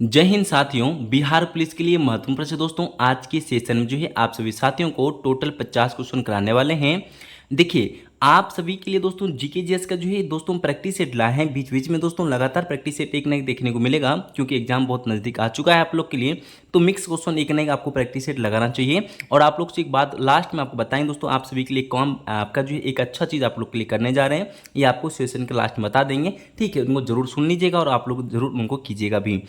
जय हिंद साथियों। बिहार पुलिस के लिए महत्वपूर्ण प्रश्न दोस्तों, आज के सेशन में जो है आप सभी साथियों को टोटल 50 क्वेश्चन कराने वाले हैं। देखिए, आप सभी के लिए दोस्तों जीके जीएस का जो है दोस्तों प्रैक्टिस सेट लाए हैं। बीच बीच में दोस्तों लगातार प्रैक्टिस सेट एक ना एक देखने को मिलेगा, क्योंकि एग्जाम बहुत नज़दीक आ चुका है आप लोग के लिए। तो मिक्स क्वेश्चन एक ना एक आपको प्रैक्टिस सेट लगाना चाहिए। और आप लोग से एक बात लास्ट में आपको बताएं दोस्तों, आप सभी के लिए कौन आपका जो है एक अच्छा चीज़ आप लोग के लिए करने जा रहे हैं, ये आपको सेशन के लास्ट में बता देंगे। ठीक है, उनको जरूर सुन लीजिएगा और आप लोग जरूर उनको कीजिएगा भी।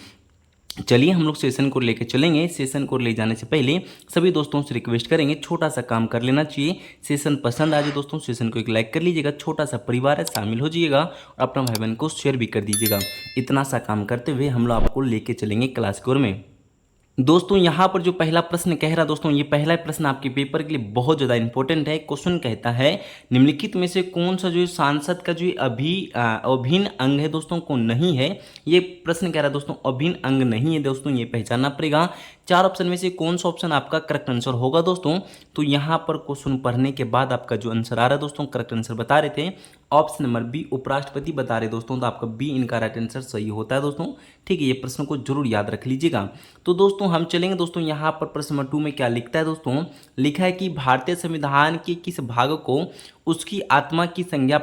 चलिए हम लोग सेशन को लेकर चलेंगे। सेशन को ले जाने से पहले सभी दोस्तों से रिक्वेस्ट करेंगे, छोटा सा काम कर लेना चाहिए। सेशन पसंद आ जाए दोस्तों, सेशन को एक लाइक कर लीजिएगा। छोटा सा परिवार है, शामिल हो जाइएगा और अपना भाई बहन को शेयर भी कर दीजिएगा। इतना सा काम करते हुए हम लोग आपको लेके चलेंगे क्लास की ओर में। दोस्तों यहाँ पर जो पहला प्रश्न कह रहा दोस्तों, ये पहला प्रश्न आपके पेपर के लिए बहुत ज़्यादा इंपॉर्टेंट है। क्वेश्चन कहता है, निम्नलिखित में से कौन सा जो है सांसद का जो अभिन्न अंग है दोस्तों को नहीं है। ये प्रश्न कह रहा है दोस्तों अभिन्न अंग नहीं है दोस्तों, ये पहचानना पड़ेगा। चार ऑप्शन में से कौन सा ऑप्शन आपका करेक्ट आंसर होगा दोस्तों। तो यहाँ पर क्वेश्चन पढ़ने के बाद आपका जो आंसर आ रहा है दोस्तों, करेक्ट आंसर बता रहे थे ऑप्शन नंबर बी उपराष्ट्रपति बता रहे दोस्तों। तो आपका बी इनका राइट आंसर सही होता है दोस्तों। ठीक है, ये प्रश्न को जरूर याद रख लीजिएगा। तो दोस्तों हम चलेंगे दोस्तों, यहाँ पर प्रश्न नंबर 2 में क्या लिखता है दोस्तों, लिखा है कि भारतीय संविधान के किस भाग को उसकी आत्मा की संज्ञा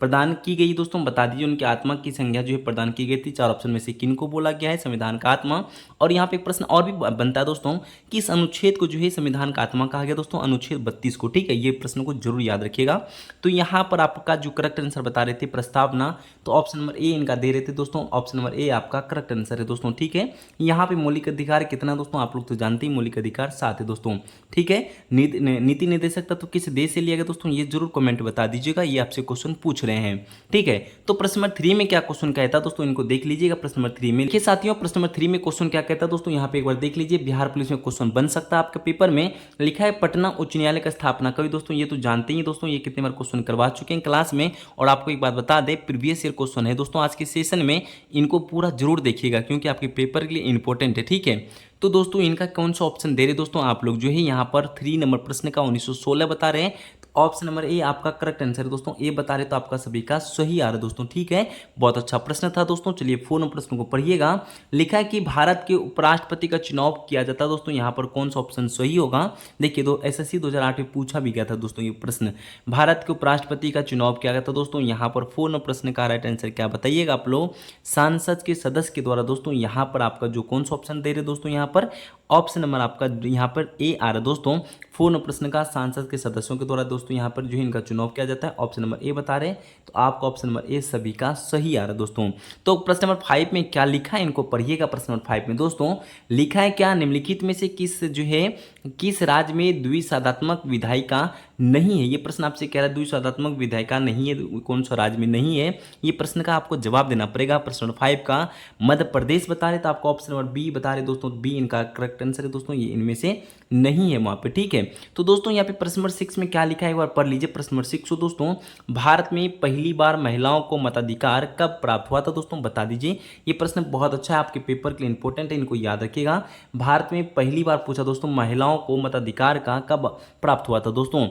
प्रदान की गई दोस्तों, बता दीजिए। उनकी आत्मा की संज्ञा जो है प्रदान की गई थी। चार ऑप्शन में से किन को बोला गया है संविधान का आत्मा। और यहाँ पे एक प्रश्न और भी बनता है दोस्तों, किस अनुच्छेद को जो है संविधान का आत्मा कहा गया दोस्तों, अनुच्छेद 32 को। ठीक है, ये प्रश्न को जरूर याद रखिएगा। तो यहाँ पर आपका जो करेक्ट आंसर बता रहे थे प्रस्तावना, तो ऑप्शन नंबर ए इनका दे रहे थे दोस्तों। ऑप्शन नंबर ए आपका करेक्ट आंसर है दोस्तों। ठीक है, यहाँ पे मौलिक अधिकार कितना दोस्तों, आप लोग तो जानते ही मौलिक अधिकार 7 है दोस्तों। ठीक है, नीति निर्देशक तत्व किस देश से लिया गया दोस्तों, ये जरूर कमेंट बता दीजिएगा, ये आपसे क्वेश्चन पूछ रहे हैं। ठीक है, तो प्रश्न नंबर 3 में क्या क्वेश्चन कहता है दोस्तों, इनको देख लीजिएगा। प्रश्न नंबर 3 में देखिए साथियों, प्रश्न नंबर 3 में क्वेश्चन क्या कहता है दोस्तों, यहाँ पे एक बार देख लीजिए। बिहार पुलिस में क्वेश्चन बन सकता है आपके पेपर में। लिखा है पटना उच्च न्यायालय का स्थापना कभी दोस्तों, ये तो जानते ही दोस्तों, ये कितने बार क्वेश्चन करवा चुके हैं क्लास में। और आपको एक बात बता दें, प्रीवियस ईयर क्वेश्चन है दोस्तों आज के सेशन में, इनको पूरा जरूर देखिएगा क्योंकि आपके पेपर के लिए इंपॉर्टेंट है। ठीक है, तो दोस्तों इनका कौन सा ऑप्शन दे रहे दोस्तों, आप लोग जो है यहाँ पर 3 नंबर प्रश्न का 1916 बता रहे हैं। ऑप्शन नंबर ए आपका करेक्ट आंसर है दोस्तों, ए बता रहे तो आपका सभी का सही आ रहा है दोस्तों। ठीक है, बहुत अच्छा प्रश्न था दोस्तों। चलिए 4 नंबर प्रश्न को पढ़िएगा। लिखा है कि भारत के उपराष्ट्रपति का चुनाव किया जाता है दोस्तों, यहाँ पर कौन सा ऑप्शन सही होगा। देखिए एसएससी 2008 में पूछा भी गया था दोस्तों ये प्रश्न, भारत के उपराष्ट्रपति का चुनाव किया गया था दोस्तों। यहाँ पर 4 नंबर प्रश्न का राइट आंसर क्या बताइएगा आप लोग, सांसद के सदस्य के द्वारा दोस्तों। यहाँ पर आपका जो कौन सा ऑप्शन दे रहे दोस्तों, यहाँ पर ऑप्शन नंबर आपका यहाँ पर ए आ रहा है दोस्तों। 4 नंबर प्रश्न का सांसद के सदस्यों के द्वारा दोस्तों यहाँ पर जो है इनका चुनाव किया जाता है, ऑप्शन नंबर ए बता रहे हैं। तो आपका ऑप्शन नंबर ए सभी का सही आ रहा है दोस्तों। तो प्रश्न नंबर 5 में क्या लिखा है, इनको पढ़िएगा। प्रश्न नंबर 5 में दोस्तों लिखा है, क्या निम्नलिखित में से किस राज्य में द्विसाधात्मक विधायिका नहीं है। ये प्रश्न आपसे कह रहा है द्विसाधात्मक विधायिका नहीं है, कौन सा राज्य में नहीं है, ये प्रश्न का आपको जवाब देना पड़ेगा। प्रश्न नंबर 5 का मध्य प्रदेश बता रहे, तो आपको ऑप्शन नंबर बी बता रहे दोस्तों, बी इनका करेक्ट आंसर है दोस्तों, ये इनमें से नहीं है वहाँ पे। ठीक है, तो दोस्तों यहाँ पे प्रश्न नंबर 6 में क्या लिखा है एक बार पढ़ लीजिए। प्रश्न नंबर 6 दोस्तों, भारत में पहली बार महिलाओं को मताधिकार कब प्राप्त हुआ था दोस्तों, बता दीजिए। ये प्रश्न बहुत अच्छा है, आपके पेपर के लिए इंपॉर्टेंट है, इनको याद रखिएगा। भारत में पहली बार पूछा दोस्तों, महिलाओं को मताधिकार का कब प्राप्त हुआ था दोस्तों,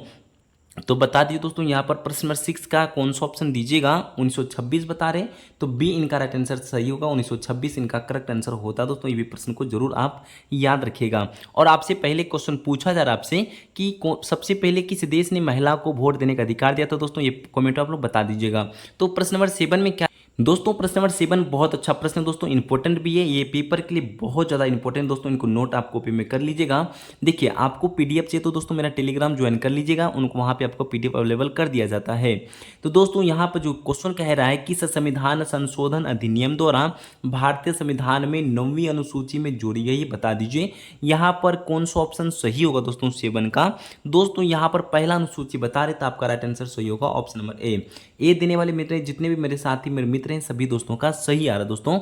तो बता दीजिए दोस्तों। यहाँ पर प्रश्न नंबर 6 का कौन सा ऑप्शन दीजिएगा, 1926 बता रहे, तो बी इनका राइट आंसर सही होगा, 1926 इनका करेक्ट आंसर होता है दोस्तों। ये भी प्रश्न को जरूर आप याद रखिएगा। और आपसे पहले क्वेश्चन पूछा जा रहा है आपसे कि सबसे पहले किस देश ने महिला को वोट देने का अधिकार दिया था दोस्तों, ये कमेंट आप लोग बता दीजिएगा। तो प्रश्न नंबर 7 में क्या दोस्तों, प्रश्न नंबर 7 बहुत अच्छा प्रश्न है दोस्तों, इंपॉर्टेंट भी है, ये पेपर के लिए बहुत ज़्यादा इंपॉर्टेंट दोस्तों, इनको नोट आप कॉपी में कर लीजिएगा। देखिए आपको पीडीएफ चाहिए तो दोस्तों मेरा टेलीग्राम ज्वाइन कर लीजिएगा, उनको वहाँ पे आपको पीडीएफ अवेलेबल कर दिया जाता है। तो दोस्तों यहाँ पर जो क्वेश्चन कह रहा है कि संविधान संशोधन अधिनियम द्वारा भारतीय संविधान में 9वीं अनुसूची में जोड़ी गई, बता दीजिए। यहाँ पर कौन सा ऑप्शन सही होगा दोस्तों 7 का। दोस्तों यहाँ पर पहला अनुसूची बता रहे, तो आपका राइट आंसर सही होगा ऑप्शन नंबर ए देने वाले मित्र जितने भी मेरे साथी मेरे मित्र हैं सभी दोस्तों का सही आ रहा है दोस्तों।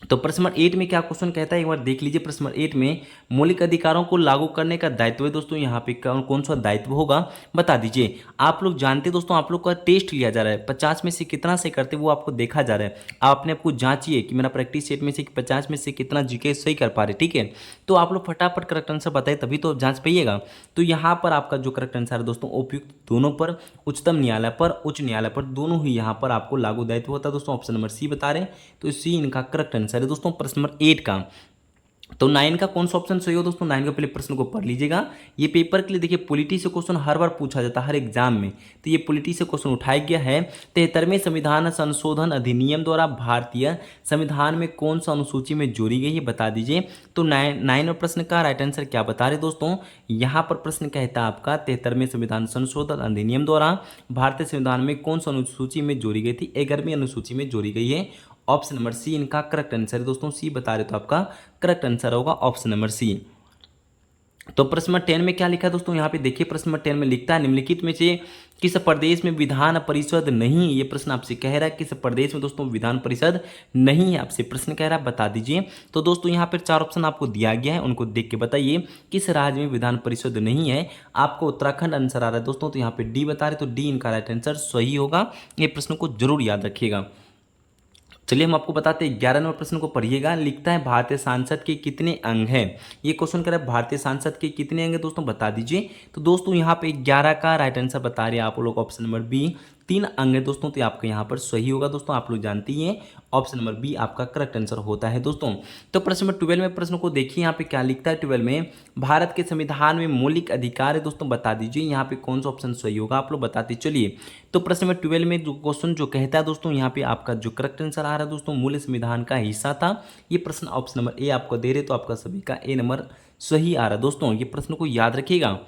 तो प्रश्न नंबर 8 में क्या क्वेश्चन कहता है एक बार देख लीजिए। प्रश्न नंबर 8 में मौलिक अधिकारों को लागू करने का दायित्व है दोस्तों, यहाँ पे कौन सा दायित्व होगा बता दीजिए। आप लोग जानते हैं दोस्तों, आप लोग का टेस्ट लिया जा रहा है, 50 में से कितना सही करते वो आपको देखा जा रहा है। आप अपने आपको जांचिए कि मेरा प्रैक्टिस सेट में से 50 में से कितना जीके सही कर पा रहे। ठीक है, तो आप लोग फटाफट करेक्ट आंसर बताए तभी तो जांच पाइएगा। तो यहाँ पर आपका जो करेक्ट आंसर है दोस्तों, उपयुक्त दोनों पर, उच्चतम न्यायालय पर, उच्च न्यायालय पर, दोनों ही यहाँ पर आपको लागू दायित्व होता है दोस्तों। ऑप्शन नंबर सी बता रहे हैं, तो सी इनका करेक्ट आंसर आंसर है दोस्तों प्रश्न नंबर 8 का। तो 9 का कौन सा ऑप्शन सही हो दोस्तों, 9 का पहले प्रश्न को पढ़ लीजिएगा। ये पेपर के लिए देखिए पॉलिटी से क्वेश्चन हर बार पूछा जाता है हर एग्जाम में, तो ये पॉलिटी से क्वेश्चन उठाया गया है। 73वें संविधान संशोधन अधिनियम द्वारा भारतीय संविधान में कौन सा अनुसूची में जोड़ी गई है बता दीजिए। तो 9 प्रश्न का राइट आंसर क्या बता रहे दोस्तों, यहाँ पर प्रश्न कहता है आपका 73वें संविधान संशोधन अधिनियम द्वारा भारतीय संविधान में कौन सा अनुसूची में जोड़ी गई थी, 11वीं अनुसूची में जोड़ी गई है। ऑप्शन नंबर सी इनका करेक्ट आंसर है दोस्तों, सी बता रहे तो आपका करेक्ट आंसर होगा ऑप्शन नंबर सी। तो प्रश्न नंबर 10 में क्या लिखा है दोस्तों, यहाँ पे देखिए प्रश्न नंबर 10 में लिखता है निम्नलिखित में से किस प्रदेश में विधान परिषद नहीं, ये प्रश्न आपसे कह रहा है किस प्रदेश में दोस्तों विधान परिषद नहीं है, आपसे प्रश्न कह रहा है बता दीजिए। तो दोस्तों यहाँ पर 4 ऑप्शन आपको दिया गया है, उनको देख के बताइए किस राज्य में विधान परिषद नहीं है। आपको उत्तराखंड आंसर आ रहा है दोस्तों, तो यहाँ पे डी बता रहे, तो डी इनका राइट आंसर सही होगा। ये प्रश्न को जरूर याद रखिएगा। चलिए हम आपको बताते हैं 11 नंबर प्रश्न को पढ़िएगा। लिखता है भारतीय सांसद के कितने अंग हैं, ये क्वेश्चन कर रहा है भारतीय सांसद के कितने अंग है दोस्तों बता दीजिए। तो दोस्तों यहाँ पे 11 का राइट आंसर बता रहे हैं आप लोग ऑप्शन नंबर बी, 3 अंग है दोस्तों, तो आपका यहाँ पर सही होगा दोस्तों, आप लोग जानते ही हैं ऑप्शन नंबर बी आपका करेक्ट आंसर होता है दोस्तों। तो प्रश्न नंबर 12 में प्रश्न को देखिए यहाँ पे क्या लिखता है 12 में, भारत के संविधान में मौलिक अधिकार है दोस्तों बता दीजिए, यहाँ पे कौन सा ऑप्शन सही होगा आप लोग बताते चलिए। तो प्रश्न नंबर 12 में जो क्वेश्चन जो कहता है दोस्तों, यहाँ पे आपका जो करेक्ट आंसर आ रहा है दोस्तों मूल संविधान का हिस्सा था, ये प्रश्न ऑप्शन नंबर ए आपको दे रहे, तो आपका सभी का ए नंबर सही आ रहा है दोस्तों, ये प्रश्न को याद रखिएगा।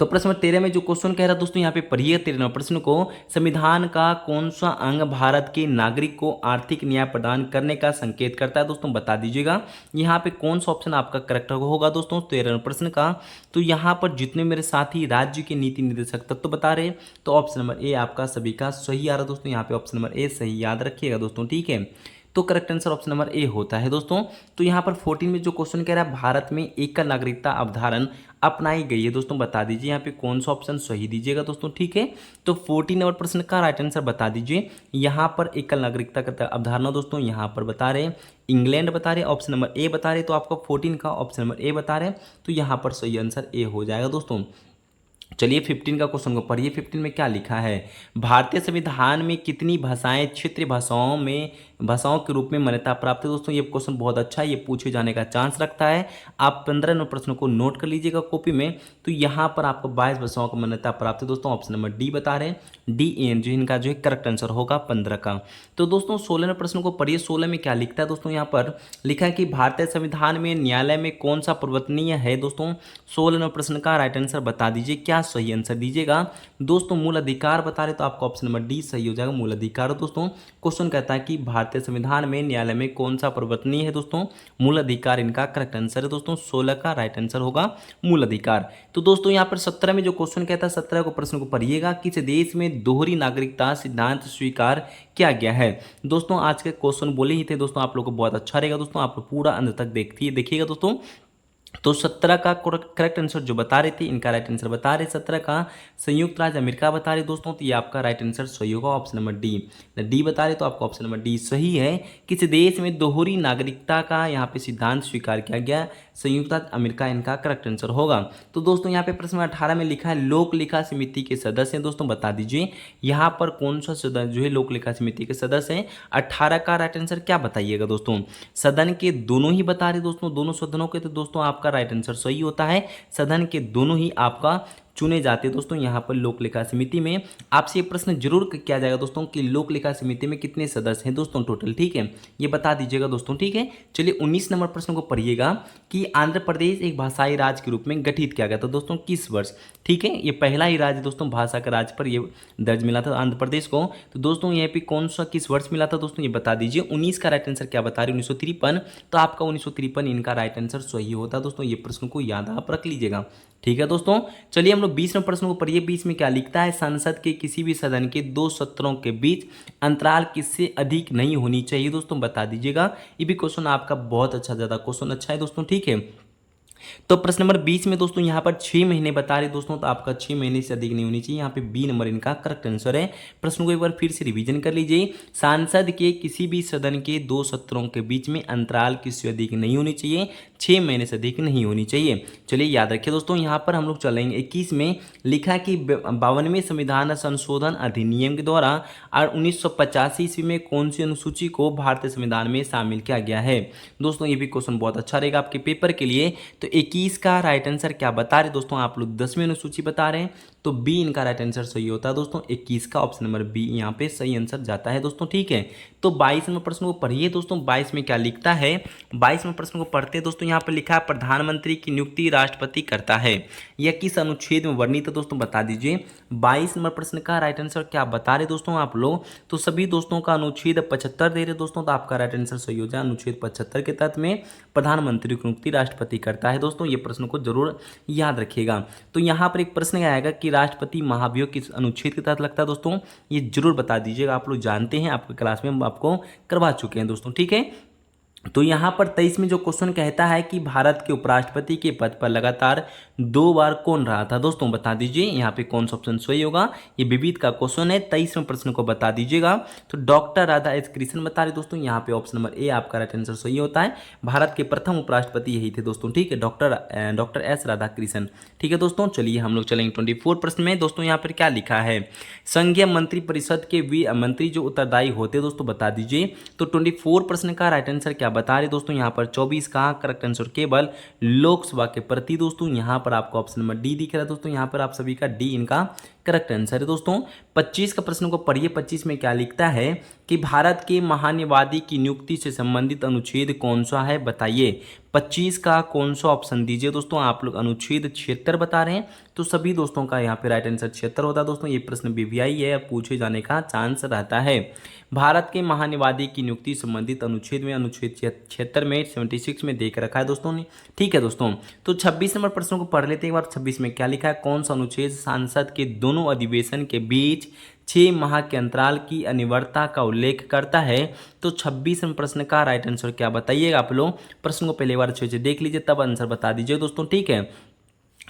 तो प्रश्न नंबर 13 में जो क्वेश्चन कह रहा है दोस्तों यहाँ पे पढ़िए 13 नंबर प्रश्न को, संविधान का कौन सा अंग भारत के नागरिक को आर्थिक न्याय प्रदान करने का संकेत करता है दोस्तों बता दीजिएगा। यहाँ पे कौन सा ऑप्शन आपका करेक्ट होगा दोस्तों 13 नंबर प्रश्न का। तो यहाँ पर जितने मेरे साथी राज्य के नीति निर्देशक तत्व बता रहे, तो ऑप्शन नंबर ए आपका सभी का सही आ रहा है दोस्तों, यहाँ पे ऑप्शन नंबर ए सही याद रखिएगा दोस्तों, ठीक है। तो correct answer option number A होता है दोस्तों। तो यहाँ पर 14 में जो क्वेश्चन कह रहा है भारत में एकल नागरिकता अवधारण अपनाई गई है दोस्तों बता दीजिए, यहाँ पे कौन सा ऑप्शन सही दीजिएगा दोस्तों, ठीक है। तो 14 नंबर प्रश्न का राइट आंसर बता दीजिए। यहाँ पर एकल नागरिकता का अवधारणा दोस्तों यहाँ पर बता रहे इंग्लैंड बता रहे, ऑप्शन नंबर ए बता रहे, तो आपका 14 का ऑप्शन नंबर ए बता रहे, तो यहाँ पर सही आंसर ए हो जाएगा दोस्तों। चलिए 15 का क्वेश्चन को पढ़िए। 15 में क्या लिखा है, भारतीय संविधान में कितनी भाषाएं क्षेत्रीय भाषाओं के रूप में मान्यता प्राप्त है दोस्तों। ये क्वेश्चन बहुत अच्छा है, ये पूछे जाने का चांस रखता है। आप 15 नंबर प्रश्न को नोट कर लीजिएगा कॉपी में। तो यहाँ पर आपको 22 भाषाओं को मान्यता प्राप्त है दोस्तों, ऑप्शन नंबर डी बता रहे हैं, डी एन जो इनका जो है करेक्ट आंसर होगा 15 का। तो दोस्तों 16 नंबर प्रश्न को पढ़िए। 16 में क्या लिखता है दोस्तों, यहाँ पर लिखा है कि भारतीय संविधान में न्यायालय में कौन सा परिवर्तनीय है दोस्तों। 16 नंबर प्रश्न का राइट आंसर बता दीजिए, क्या सही आंसर दीजिएगा दोस्तों। मूल अधिकार बता रहे, तो आपका ऑप्शन नंबर डी सही हो जाएगा, मूल अधिकार दोस्तों। क्वेश्चन कहता है कि भारतीय संविधान में न्यायालय में कौन सा परिवर्तनीय है दोस्तों, मूल अधिकार इनका करेक्ट आंसर है दोस्तों। 16 का राइट आंसर होगा मूल अधिकार। तो दोस्तों यहाँ पर 17 में जो क्वेश्चन कहता है 17 को प्रश्न को पढ़िएगा, किस देश में दोहरी नागरिकता सिद्धांत स्वीकार किया गया है दोस्तों। आज के क्वेश्चन बोले ही थे दोस्तों, आप लोगों को बहुत अच्छा रहेगा दोस्तों, आप लोग पूरा अंत तक देखिएगा दोस्तों। तो 17 का करेक्ट आंसर जो बता रहे थे, इनका राइट आंसर बता रहे 17 का संयुक्त राज्य अमेरिका बता रहे दोस्तों, तो ये आपका राइट आंसर सही होगा ऑप्शन नंबर डी। डी बता रहे तो आपका ऑप्शन नंबर डी सही है। किस देश में दोहरी नागरिकता का यहाँ पे सिद्धांत स्वीकार किया गया, संयुक्त राज्य अमेरिका इनका करेक्ट आंसर होगा। तो दोस्तों यहाँ पे प्रश्न 18 में लिखा है लोक लेखा समिति के सदस्य हैं दोस्तों बता दीजिए, यहाँ पर कौन सा सदस्य जो है लोक लेखा समिति के सदस्य हैं। 18 का राइट आंसर क्या बताइएगा दोस्तों, सदन के दोनों ही बता रहे दोस्तों, दोनों सदनों के, तो दोस्तों आपका राइट आंसर सही होता है, सदन के दोनों ही आपका चुने जाते हैं दोस्तों यहाँ पर लोक लेखा समिति में। आपसे ये प्रश्न जरूर किया जाएगा दोस्तों कि लोक लेखा समिति में कितने सदस्य हैं दोस्तों टोटल, ठीक है, ये बता दीजिएगा दोस्तों, ठीक है। चलिए 19 नंबर प्रश्न को पढ़िएगा कि आंध्र प्रदेश एक भाषाई राज्य के रूप में गठित किया गया था दोस्तों किस वर्ष, ठीक है। ये पहला ही राज्य दोस्तों भाषा का राज्य पर ये दर्ज मिला था आंध्र प्रदेश को। तो दोस्तों यहाँ पे कौन सा किस वर्ष मिला था दोस्तों ये बता दीजिए। 19 का राइट आंसर क्या बता रहे 1953, तो आपका 1953 इनका राइट आंसर सही होता है दोस्तों, ये प्रश्न को याद आप रख लीजिएगा, ठीक है दोस्तों। चलिए हम लोग 20 नंबर प्रश्न को पढ़िए। 20 में क्या लिखता है, संसद के किसी भी सदन के 2 सत्रों के बीच अंतराल किससे अधिक नहीं होनी चाहिए दोस्तों बता दीजिएगा। ये भी क्वेश्चन आपका बहुत अच्छा, ज़्यादा क्वेश्चन अच्छा है दोस्तों, ठीक है। तो प्रश्न नंबर 20 में दोस्तों यहाँ पर 6 महीने बता रहे दोस्तों, तो आपका 6 महीने से अधिक नहीं होनी चाहिए। यहाँ पे बी नंबर इनका करेक्ट आंसर है। प्रश्न को एक बार फिर से रिवीजन कर लीजिए। सांसद के किसी भी सदन के 2 सत्रों के बीच में अंतराल किसी अधिक नहीं होनी चाहिए, 6 महीने से अधिक नहीं होनी चाहिए। चलिए याद रखिए दोस्तों, यहाँ पर हम लोग चलेंगे 21 में। लिखा कि 52वें संविधान संशोधन अधिनियम के द्वारा और 1985 ईस्वी में कौन सी अनुसूची को भारतीय संविधान में शामिल किया गया है। दोस्तों ये भी क्वेश्चन बहुत अच्छा रहेगा आपके पेपर के लिए। तो 21 का राइट आंसर क्या बता रहे दोस्तों, आप लोग 10वीं अनुसूची बता रहे हैं, तो बी इनका राइट आंसर सही होता है दोस्तों। 21 का ऑप्शन नंबर बी यहाँ पे सही आंसर जाता है दोस्तों, ठीक है। तो 22 नंबर प्रश्न को पढ़िए दोस्तों। 22 में क्या लिखता है, 22 में प्रश्न को पढ़ते हैं दोस्तों। यहाँ पर लिखा है प्रधानमंत्री की नियुक्ति राष्ट्रपति करता है, यह किस अनुच्छेद में वर्णित है दोस्तों, बता दीजिए। 22 नंबर प्रश्न का राइट आंसर क्या बता रहे दोस्तों आप लोग, तो सभी दोस्तों का अनुच्छेद 75 दे रहे दोस्तों, तो आपका राइट आंसर सही हो जाए। अनुच्छेद 75 के तहत में प्रधानमंत्री की नियुक्ति राष्ट्रपति करता है दोस्तों, ये प्रश्न को जरूर याद रखिएगा। तो यहाँ पर एक प्रश्न आएगा कि राष्ट्रपति महाभियोग किस अनुच्छेद के तहत लगता है दोस्तों, ये जरूर बता दीजिएगा। आप लोग जानते हैं, आपके क्लास में हम आपको करवा चुके हैं दोस्तों, ठीक है। तो यहाँ पर 23 में जो क्वेश्चन कहता है कि भारत के उपराष्ट्रपति के पद पर लगातार 2 बार कौन रहा था दोस्तों, बता दीजिए। यहाँ पे कौन सा ऑप्शन सही होगा, ये विविध का क्वेश्चन है। 23वें प्रश्न को बता दीजिएगा। तो डॉक्टर राधा एस कृष्णन बता रहे दोस्तों, यहाँ पे ऑप्शन नंबर ए आपका राइट आंसर सही होता है। भारत के प्रथम उपराष्ट्रपति यही थे दोस्तों, ठीक है, डॉक्टर एस राधा कृष्णन, ठीक है दोस्तों। चलिए हम लोग चलेंगे 24 प्रश्न में दोस्तों। यहाँ पर क्या लिखा है, संघीय मंत्री परिषद के मंत्री जो उत्तरदायी होते दोस्तों, बता दीजिए। तो 24 प्रश्न का राइट आंसर क्या बता रहे दोस्तों, यहाँ पर 24 का करेक्ट आंसर केवल लोकसभा के प्रति दोस्तों। यहाँ पर आपको ऑप्शन नंबर डी दिख रहा है दोस्तों, यहाँ पर आप सभी का डी इनका करेक्ट आंसर है दोस्तों। 25 का प्रश्न को पढ़िए। 25 में क्या लिखता है कि भारत के महान्यवादी की नियुक्ति से संबंधित अनुच्छेद कौन सा है, बताइए। 25 का कौन सा ऑप्शन दीजिए दोस्तों, आप लोग अनुच्छेद 76 बता रहे हैं, तो सभी दोस्तों का यहाँ पे राइट आंसर 76 होता है दोस्तों। ये प्रश्न बीवीआई है, पूछे जाने का चांस रहता है। भारत के महान्यवादी की नियुक्ति संबंधित अनुच्छेद में अनुच्छेद 76 में 76 में देख रखा है दोस्तों ने, ठीक है दोस्तों। तो 26 नंबर प्रश्न को पढ़ लेते हैं एक बार। 26 में क्या लिखा है, कौन सा अनुच्छेद सांसद के दोनों अधिवेशन के बीच 6 माह के अंतराल की अनिवार्यता का उल्लेख करता है। तो 26 प्रश्न का राइट आंसर क्या बताइएगा आप लोग। प्रश्न को पहले बार अच्छे से देख लीजिए, तब आंसर बता दीजिए दोस्तों, ठीक है।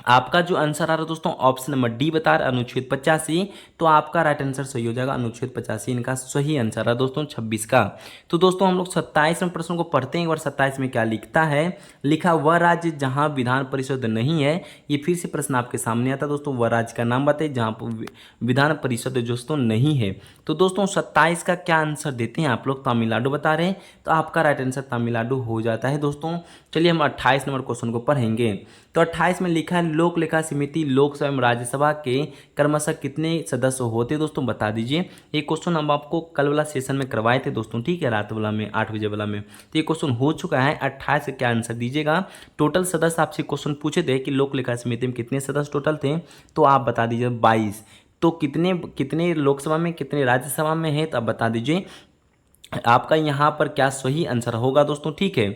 आपका जो आंसर आ रहा है दोस्तों, ऑप्शन नंबर डी बता रहा है अनुच्छेद 85, तो आपका राइट आंसर सही हो जाएगा। अनुच्छेद 85 इनका सही आंसर है दोस्तों 26 का। तो दोस्तों हम लोग 27वें प्रश्न को पढ़ते हैं एक बार। 27 में क्या लिखता है, लिखा वह राज्य जहां विधान परिषद नहीं है। ये फिर से प्रश्न आपके सामने आता है दोस्तों, वह राज्य का नाम बताइए जहां पर विधान परिषद दोस्तों नहीं है। तो दोस्तों 27 का क्या आंसर देते हैं आप लोग, तमिलनाडु बता रहे हैं, तो आपका राइट आंसर तमिलनाडु हो जाता है दोस्तों। चलिए हम 28 नंबर क्वेश्चन को पढ़ेंगे। तो 28 में लिखा है लोक लेखा समिति लोकसभा एवं राज्यसभा के क्रमशः कितने सदस्य होते दोस्तों, बता दीजिए। ये क्वेश्चन हम आपको कल वाला सेशन में करवाए थे दोस्तों, ठीक है, रात वाला में 8 बजे वाला में। तो ये क्वेश्चन हो चुका है। 28 का क्या आंसर दीजिएगा। टोटल सदस्य आपसे क्वेश्चन पूछे थे कि लोक लेखा समिति में कितने सदस्य टोटल थे, तो आप बता दीजिए 22। तो कितने कितने लोकसभा में कितने राज्यसभा में है, तो आप बता दीजिए। आपका यहाँ पर क्या सही आंसर होगा दोस्तों, ठीक है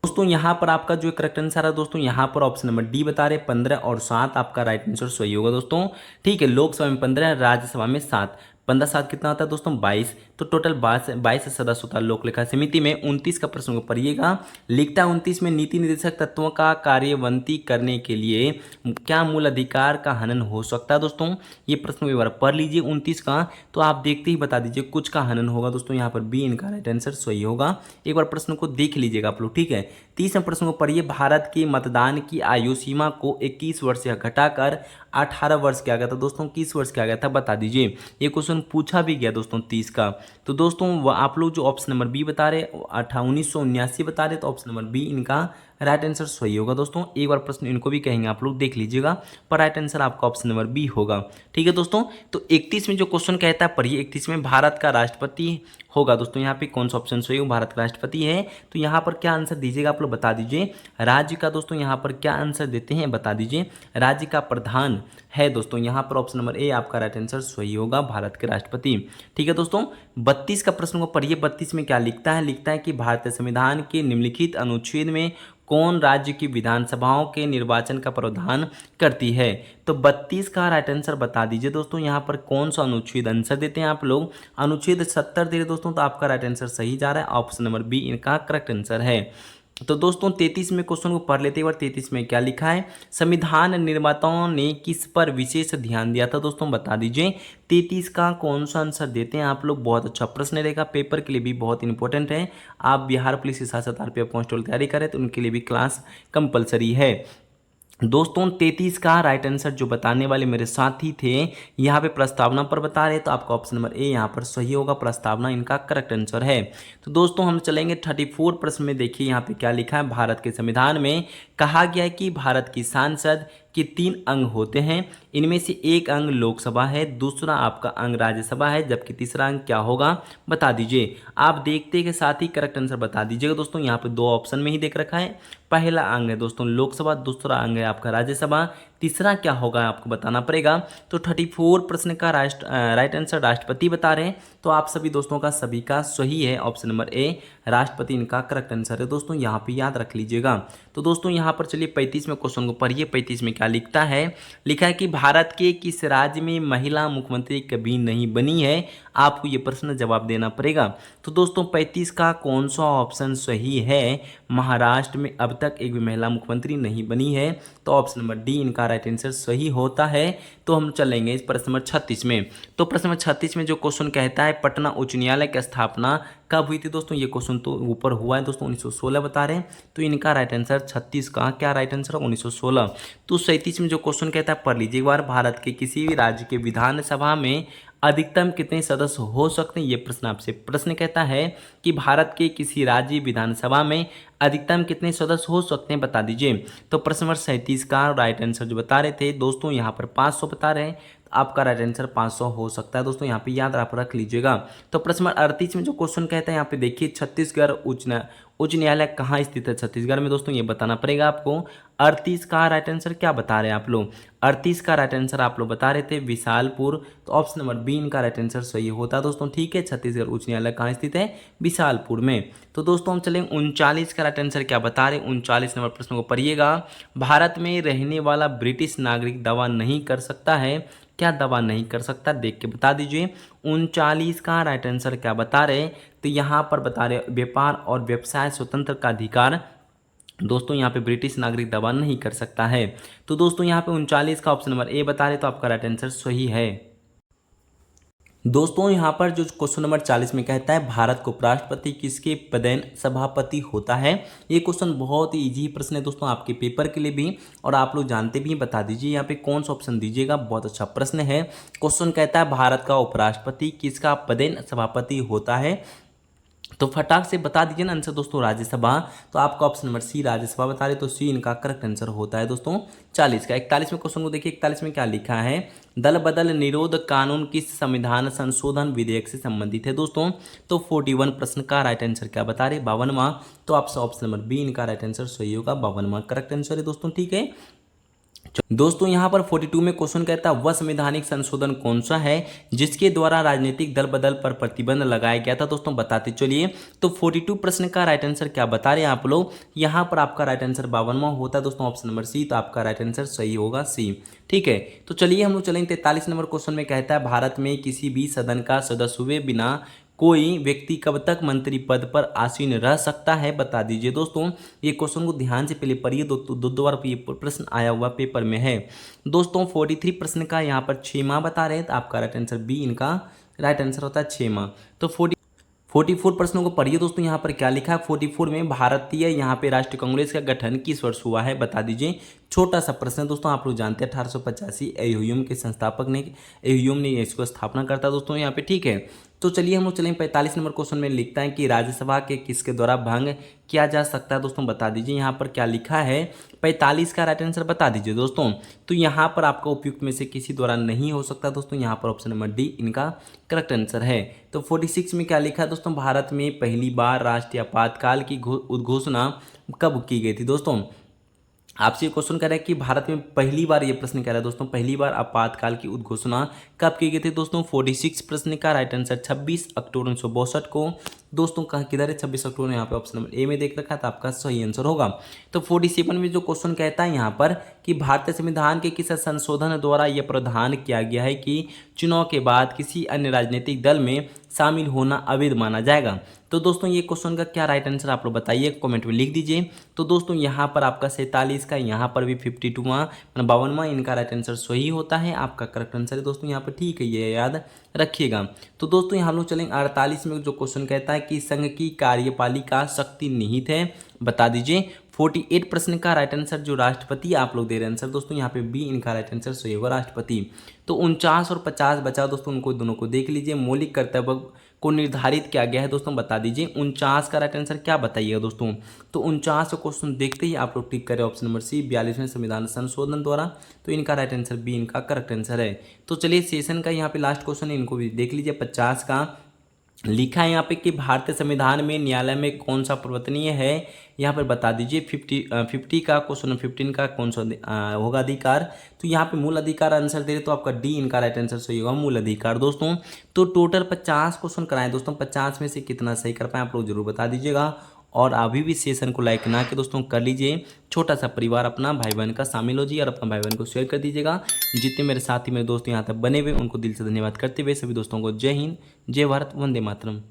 दोस्तों। यहाँ पर आपका जो करेक्ट आंसर है दोस्तों, यहाँ पर ऑप्शन नंबर डी बता रहे 15 और 7 आपका राइट आंसर सही होगा दोस्तों, ठीक है। लोकसभा में 15, राज्यसभा में 7, 15 7 कितना होता है दोस्तों 22। तो टोटल 22 सदस्य होता है लोक लेखा समिति में। 29 का प्रश्न को पढ़िएगा। लिखता है 29 में नीति निर्देशक तत्वों का कार्यवंती करने के लिए क्या मूल अधिकार का हनन हो सकता है दोस्तों, ये प्रश्न एक बार पढ़ लीजिए 29 का। तो आप देखते ही बता दीजिए कुछ का हनन होगा दोस्तों, यहाँ पर बी इनका राइट आंसर सही होगा। एक बार प्रश्न को देख लीजिएगा आप लोग, ठीक है। 30वें प्रश्न को पढ़िए। भारत की मतदान की आयु सीमा को 21 वर्ष से घटाकर 18 वर्ष किया गया था दोस्तों, 21 वर्ष किया गया था, बता दीजिए। ये क्वेश्चन पूछा भी गया दोस्तों 30 का। तो दोस्तों आप लोग जो ऑप्शन नंबर बी बता रहे 1979 बता रहे, तो ऑप्शन नंबर बी इनका राइट आंसर सही होगा दोस्तों। एक बार प्रश्न इनको भी कहेंगे आप लोग देख लीजिएगा, पर राइट आंसर आपका ऑप्शन नंबर बी होगा, ठीक है दोस्तों। तो 31 में जो क्वेश्चन कहता है पढ़िए। 31 में भारत का राष्ट्रपति होगा दोस्तों, यहाँ पे कौन सा ऑप्शन सही होगा, भारत का राष्ट्रपति है। तो यहाँ पर क्या आंसर दीजिएगा आप लोग बता दीजिए। राज्य का दोस्तों यहाँ पर क्या आंसर देते हैं बता दीजिए। राज्य का प्रधान है दोस्तों, यहाँ पर ऑप्शन नंबर ए आपका राइट आंसर सही होगा, भारत के राष्ट्रपति, ठीक है दोस्तों। 32 का प्रश्न को पढ़िए। 32 में क्या लिखता है, लिखता है कि भारतीय संविधान के निम्नलिखित अनुच्छेद में कौन राज्य की विधानसभाओं के निर्वाचन का प्रावधान करती है। तो 32 का राइट आंसर बता दीजिए दोस्तों, यहाँ पर कौन सा अनुच्छेद आंसर देते हैं आप लोग। अनुच्छेद 70 दे रहे दोस्तों, तो आपका राइट आंसर सही जा रहा है, ऑप्शन नंबर बी इनका करेक्ट आंसर है। तो दोस्तों 33 में क्वेश्चन को पढ़ लेते हैं। 33 में क्या लिखा है, संविधान निर्माताओं ने किस पर विशेष ध्यान दिया था, दोस्तों बता दीजिए। 33 का कौन सा आंसर देते हैं आप लोग। बहुत अच्छा प्रश्न रहेगा, पेपर के लिए भी बहुत इंपॉर्टेंट है। आप बिहार पुलिस के साथ साथ आरपीएफ कांस्टेबल तैयारी करें तो उनके लिए भी क्लास कंपलसरी है। दोस्तों 33 का राइट आंसर जो बताने वाले मेरे साथी थे यहाँ पे प्रस्तावना पर बता रहे, तो आपका ऑप्शन नंबर ए यहाँ पर सही होगा, प्रस्तावना इनका करेक्ट आंसर है। तो दोस्तों हम चलेंगे 34 प्रश्न में। देखिए यहाँ पे क्या लिखा है, भारत के संविधान में कहा गया है कि भारत की सांसद के 3 अंग होते हैं। इनमें से एक अंग लोकसभा है, दूसरा आपका अंग राज्यसभा है, जबकि तीसरा अंग क्या होगा बता दीजिए। आप देखते के साथ ही करेक्ट आंसर बता दीजिएगा। दोस्तों यहाँ पे 2 ऑप्शन में ही देख रखा है, पहला अंग है दोस्तों लोकसभा, दूसरा अंग है आपका राज्यसभा, तीसरा क्या होगा आपको बताना पड़ेगा। तो 34 प्रश्न का राइट आंसर राष्ट्रपति बता रहे हैं, तो आप सभी दोस्तों का सभी का सही है, ऑप्शन नंबर ए राष्ट्रपति इनका करेक्ट आंसर है। दोस्तों यहाँ पे याद रख लीजिएगा। तो दोस्तों यहाँ पर चलिए 35 में क्वेश्चन को पढ़िए। 35 में क्या लिखता है, लिखा है कि भारत के किस राज्य में महिला मुख्यमंत्री कभी नहीं बनी है। आपको ये प्रश्न जवाब देना पड़ेगा। तो दोस्तों 35 का कौन सा ऑप्शन सही है, महाराष्ट्र में अब तक एक भी महिला मुख्यमंत्री नहीं बनी है, तो ऑप्शन नंबर डी इनका राइट आंसर सही होता है। तो हम चलेंगे इस प्रश्न नंबर 36 में। तो प्रश्न नंबर 36 में जो क्वेश्चन कहता है पटना उच्च न्यायालय की स्थापना कब हुई थी। दोस्तों ये क्वेश्चन तो ऊपर हुआ है दोस्तों 1916 बता रहे हैं, तो इनका राइट आंसर 36 का क्या राइट आंसर है 1916। तो 37 में जो क्वेश्चन कहता है पढ़ लीजिए एक बार, भारत के किसी भी राज्य के विधानसभा में अधिकतम कितने सदस्य हो सकते हैं। ये प्रश्न आपसे प्रश्न कहता है कि भारत के किसी राज्य विधानसभा में अधिकतम कितने सदस्य हो सकते हैं बता दीजिए। तो प्रश्न नंबर 37 का राइट आंसर जो बता रहे थे दोस्तों यहाँ पर 500 बता रहे हैं, आपका राइट आंसर 500 हो सकता है। दोस्तों यहाँ पे याद आप रख लीजिएगा। तो प्रश्न नंबर 38 में जो क्वेश्चन कहता है यहाँ पे देखिए, छत्तीसगढ़ उच्च न्यायालय कहाँ स्थित है। छत्तीसगढ़ में दोस्तों ये बताना पड़ेगा आपको। 38 का राइट आंसर क्या बता रहे हैं आप लोग, 38 का राइट आंसर आप लोग बता रहे थे विशालपुर, तो ऑप्शन नंबर बी इनका राइट आंसर सही होता है। दोस्तों ठीक है, छत्तीसगढ़ उच्च न्यायालय कहाँ स्थित है, विशालपुर में। तो दोस्तों हम चलेंगे 39 का राइट आंसर क्या बता रहे हैं। 39 नंबर प्रश्न को पढ़िएगा, भारत में रहने वाला ब्रिटिश नागरिक दवा नहीं कर सकता है। क्या दवा नहीं कर सकता, देख के बता दीजिए। 39 का राइट आंसर क्या बता रहे, तो यहाँ पर बता रहे व्यापार और व्यवसाय स्वतंत्र का अधिकार। दोस्तों यहाँ पे ब्रिटिश नागरिक दवा नहीं कर सकता है। तो दोस्तों यहाँ पे 39 का ऑप्शन नंबर ए बता रहे, तो आपका राइट आंसर सही है। दोस्तों यहाँ पर जो क्वेश्चन नंबर 40 में कहता है भारत को उपराष्ट्रपति किसके पदेन सभापति होता है। ये क्वेश्चन बहुत ही इजी प्रश्न है दोस्तों आपके पेपर के लिए भी, और आप लोग जानते भी, बता दीजिए यहाँ पे कौन सा ऑप्शन दीजिएगा। बहुत अच्छा प्रश्न है। क्वेश्चन कहता है भारत का उपराष्ट्रपति किसका पदेन सभापति होता है, तो फटाक से बता दीजिए ना आंसर दोस्तों, राज्यसभा। तो आपका ऑप्शन नंबर सी राज्यसभा बता रहे, तो सी इनका करेक्ट आंसर होता है दोस्तों 40 का। 41 में क्वेश्चन को देखिए, 41 में क्या लिखा है, दल बदल निरोध कानून किस संविधान संशोधन विधेयक से संबंधित है। दोस्तों तो 41 प्रश्न का राइट आंसर क्या बता रहे, 52वां। तो आपसे ऑप्शन नंबर बी इनका राइट आंसर सही होगा, 52वां करेक्ट आंसर है दोस्तों। ठीक है दोस्तों यहाँ पर 42 में क्वेश्चन कहता है वह संवैधानिक संशोधन कौन सा है जिसके द्वारा राजनीतिक दल बदल पर प्रतिबंध लगाया गया था। दोस्तों बताते चलिए। तो 42 प्रश्न का राइट आंसर क्या बता रहे हैं आप लोग, यहाँ पर आपका राइट आंसर 52वां होता है दोस्तों, ऑप्शन नंबर सी। तो आपका राइट आंसर सही होगा सी। ठीक है, तो चलिए हम लोग चलेंगे 43 नंबर क्वेश्चन में कहता है भारत में किसी भी सदन का सदस्य हुए बिना कोई व्यक्ति कब तक मंत्री पद पर आसीन रह सकता है बता दीजिए। दोस्तों ये क्वेश्चन को ध्यान से पहले पढ़िए, दो बार ये प्रश्न आया हुआ पेपर में है दोस्तों। 43 प्रश्न का यहाँ पर 6 माह बता रहे हैं, तो आपका राइट आंसर बी इनका राइट आंसर होता है 6 माह। तो 44 प्रश्नों को पढ़िए दोस्तों। यहाँ पर क्या लिखा है, 44 में भारतीय यहाँ पे राष्ट्रीय कांग्रेस का गठन किस वर्ष हुआ है बता दीजिए। छोटा सा प्रश्न है दोस्तों, आप लोग जानते हैं 1885 एह्यूम के संस्थापक ने, एह्यूम ने इसको स्थापना करता दोस्तों यहाँ पे। ठीक है, तो चलिए हम लोग चलेंगे 45 नंबर क्वेश्चन में लिखता है कि राज्यसभा के किसके द्वारा भंग किया जा सकता है। दोस्तों बता दीजिए यहाँ पर क्या लिखा है, 45 का राइट आंसर बता दीजिए दोस्तों। तो यहाँ पर आपका उपयुक्त में से किसी द्वारा नहीं हो सकता दोस्तों, यहाँ पर ऑप्शन नंबर डी इनका करेक्ट आंसर है। तो 46 में क्या लिखा है दोस्तों, भारत में पहली बार राष्ट्रीय आपातकाल की उद्घोषणा कब की गई थी। दोस्तों आपसे ये क्वेश्चन कह रहा है कि भारत में पहली बार, ये प्रश्न कह रहा है दोस्तों, पहली बार आपातकाल की उद्घोषणा कब की गई थी। दोस्तों 46 प्रश्न का राइट आंसर 26 अक्टूबर 1962 को। दोस्तों कहाँ किधर है, 26 अक्टूबर, यहाँ पे ऑप्शन नंबर ए में देख रखा है, तो आपका सही आंसर होगा। तो 47 में जो क्वेश्चन कहता है यहाँ पर कि भारतीय संविधान के किस संशोधन द्वारा यह प्रावधान किया गया है कि चुनाव के बाद किसी अन्य राजनीतिक दल में शामिल होना अवैध माना जाएगा। तो दोस्तों ये क्वेश्चन का क्या राइट आंसर आप लोग बताइए, कमेंट में लिख दीजिए। तो दोस्तों यहाँ पर आपका 47 का, यहाँ पर भी 52वां मतलब 52वां, इनका राइट आंसर सही होता है, आपका करेक्ट आंसर है दोस्तों यहाँ पर, ठीक है, ये याद रखिएगा। तो दोस्तों यहाँ हम लोग चलेंगे 48 में, जो क्वेश्चन कहता है कि संघ की कार्यपालिका शक्ति निहित है, बता दीजिए। 48 प्रश्न का राइट आंसर जो राष्ट्रपति आप लोग दे रहे हैं आंसर दोस्तों, यहाँ पे बी इनका राइट आंसर सही होगा, राष्ट्रपति। तो 49 और 50 बचा दोस्तों, उनको दोनों को देख लीजिए। मौलिक कर्तव्य को निर्धारित किया गया है दोस्तों, बता दीजिए। 49 का राइट आंसर क्या बताइएगा दोस्तों। तो 49 क्वेश्चन देखते ही आप लोग टिक करें ऑप्शन नंबर सी, 42वें संविधान संशोधन द्वारा। तो इनका राइट आंसर बी इनका करेक्ट आंसर है। तो चलिए सेशन का यहाँ पे लास्ट क्वेश्चन है, इनको भी देख लीजिए। 50 का लिखा है यहाँ पे कि भारतीय संविधान में न्यायालय में कौन सा प्रवर्तनीय है, यहाँ पर बता दीजिए। 50 का क्वेश्चन 15 का कौन सा होगा अधिकार। तो यहाँ पे मूल अधिकार आंसर दे रहे तो आपका डी इनका राइट आंसर सही होगा, मूल अधिकार दोस्तों। तो टोटल 50 क्वेश्चन कराएं दोस्तों, 50 में से कितना सही कर पाए आप लोग जरूर बता दीजिएगा। और अभी भी सेशन को लाइक ना कि दोस्तों कर लीजिए, छोटा सा परिवार अपना भाई बहन का शामिल हो जाइए और अपना भाई बहन को शेयर कर दीजिएगा। जितने मेरे साथी मेरे दोस्त यहाँ तक बने हुए उनको दिल से धन्यवाद करते हुए सभी दोस्तों को जय हिंद, जय भारत, वंदे मातरम।